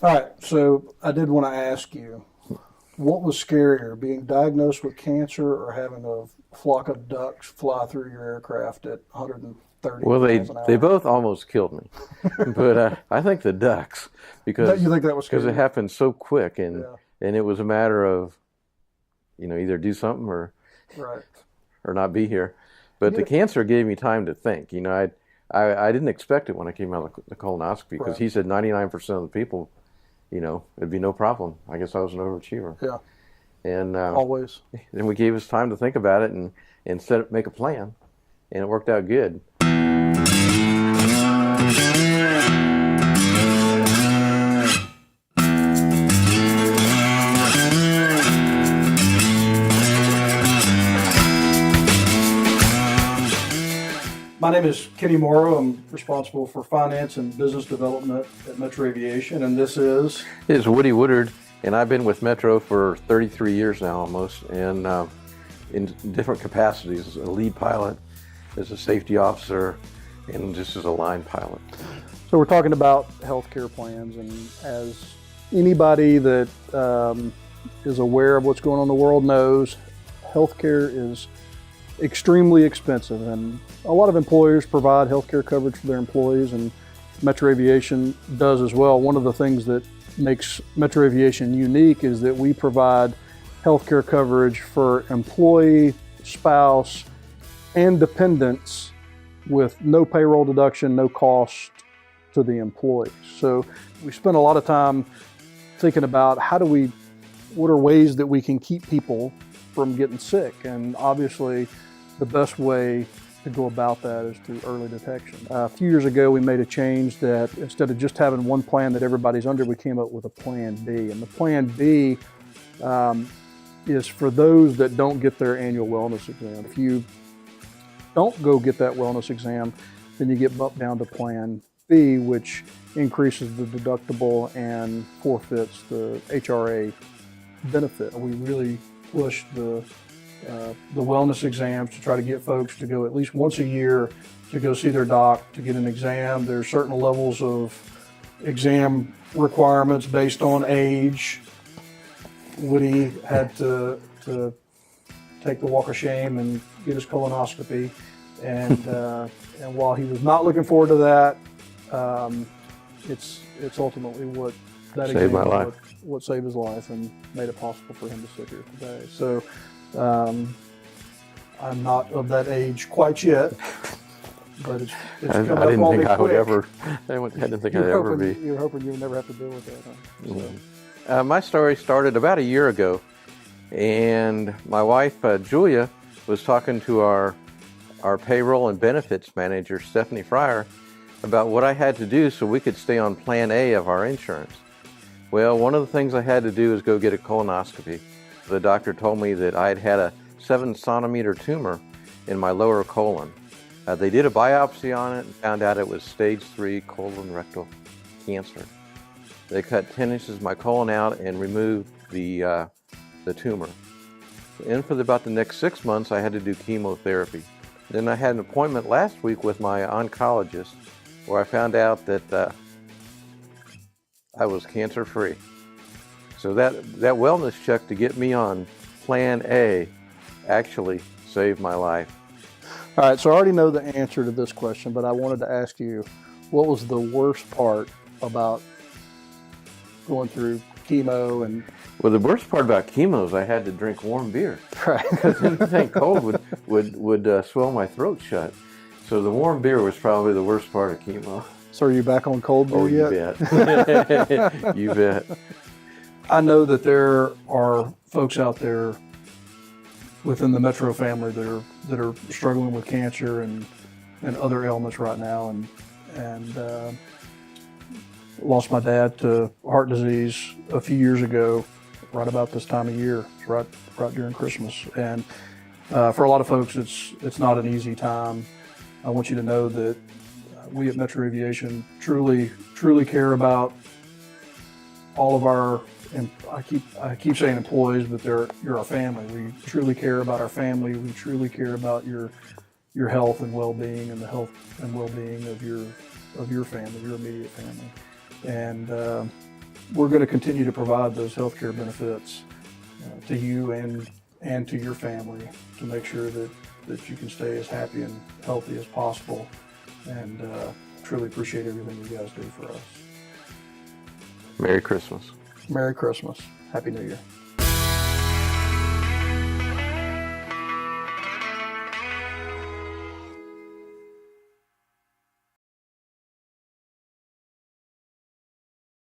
All right, so I did want to ask you, what was scarier, being diagnosed with cancer or having a flock of ducks fly through your aircraft at 130 Well, miles an they hour? both almost killed me, but I think the ducks You think that was because it scarier? happened so quick, Yeah, and it was a matter of either do something right. or not be here. But You the know, cancer gave me time to think. I didn't expect it when I came out of the colonoscopy because right. he said 99% of the people, it'd be no problem. I guess I was an overachiever, Yeah, and always. then we gave us time to think about it and make a plan, and it worked out good. My name is Kenny Morrow. I'm responsible for finance and business development at Metro Aviation, and this is It's Woody Woodard, and I've been with Metro for 33 years now almost, and in different capacities as a lead pilot, as a safety officer, and just as a line pilot. So we're talking about healthcare plans, and as anybody that is aware of what's going on in the world knows, healthcare is extremely expensive, and a lot of employers provide healthcare coverage for their employees, and Metro Aviation does as well. One of the things that makes Metro Aviation unique is that we provide healthcare coverage for employee, spouse, and dependents with no payroll deduction, no cost to the employees. So we spend a lot of time thinking about what are ways that we can keep people from getting sick, and obviously the best way to go about that is through early detection. A few years ago, we made a change that instead of just having one plan that everybody's under, we came up with a Plan B. And the Plan B is for those that don't get their annual wellness exam. If you don't go get that wellness exam, then you get bumped down to Plan B, which increases the deductible and forfeits the HRA benefit. We really push the wellness exams to try to get folks to go at least once a year to go see their doc to get an exam. There are certain levels of exam requirements based on age. Woody had to take the walk of shame and get his colonoscopy, and while he was not looking forward to that, it's ultimately what that Saved my life. what saved his life and made it possible for him to sit here today. So I'm not of that age quite yet, but it's I coming up didn't on me think I would quick. ever. I didn't think I'd ever be. You're hoping you would never have to deal with that, huh? So, My story started about a year ago, and my wife Julia was talking to our payroll and benefits manager Stephanie Fryer about what I had to do so we could stay on Plan A of our insurance. Well, one of the things I had to do is go get a colonoscopy. The doctor told me that I had a 7-centimeter tumor in my lower colon. They did a biopsy on it and found out it was stage 3 colorectal cancer. They cut 10 inches of my colon out and removed the tumor. And for about the next 6 months, I had to do chemotherapy. Then I had an appointment last week with my oncologist where I found out that I was cancer-free. So that wellness check to get me on Plan A actually saved my life. all right, so I already know the answer to this question, but I wanted to ask you, what was the worst part about going through chemo and Well, the worst part about chemo is I had to drink warm beer right? because anything cold would swell my throat shut. So the warm beer was probably the worst part of chemo. So are you back on cold beer Oh, you yet? bet. You bet. I know that there are folks out there within the Metro family that are struggling with cancer and other ailments right now, and lost my dad to heart disease a few years ago, right about this time of year, right during Christmas, and for a lot of folks, it's not an easy time. I want you to know that we at Metro Aviation truly care about all of our, and I keep saying employees, but you're our family. We truly care about our family. We truly care about your health and well-being, and the health and well-being of your family, your immediate family. And we're going to continue to provide those healthcare benefits to you and to your family to make sure that you can stay as happy and healthy as possible. And truly appreciate everything you guys do for us. Merry Christmas. Merry Christmas. Happy New Year.